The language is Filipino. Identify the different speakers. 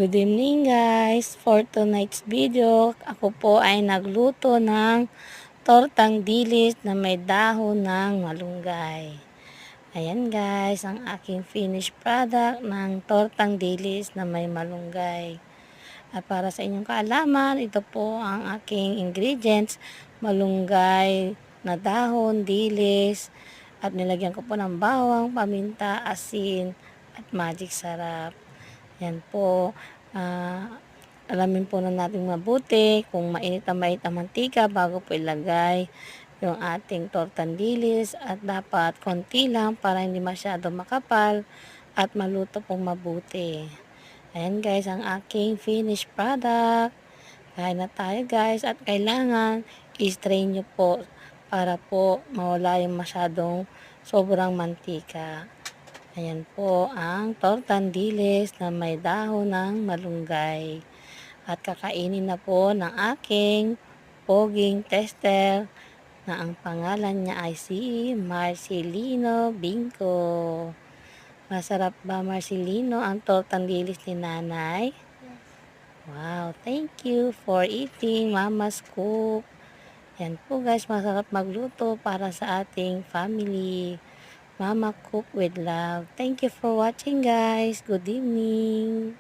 Speaker 1: Good evening guys! For tonight's video, ako po ay nagluto ng tortang dilis na may dahon ng malunggay. Ayan guys, ang aking finished product ng tortang dilis na may malunggay. At para sa inyong kaalaman, ito po ang aking ingredients: malunggay na dahon, dilis, at nilagyan ko po ng bawang, paminta, asin, at magic sarap. Yan po. Alamin po na natin mabuti kung mainit ang mantika bago po ilagay yung ating tortang dilis, at dapat konti lang para hindi masyado makapal at maluto pong mabuti. Ayan guys, ang aking finished product. Kain na tayo guys, at kailangan i-strain nyo po para po mawala yung masyadong sobrang mantika. Ayan po ang tortang dilis na may dahon ng malunggay. At kakainin na po ng aking poging tester na ang pangalan niya ay si Marcelino Bingco. Masarap ba, Marcelino, ang tortang dilis ni nanay? Wow, thank you for eating Mama's Cook. Yan po guys, masarap magluto para sa ating family. Mama Cook with Love. Thank you for watching guys. Good evening.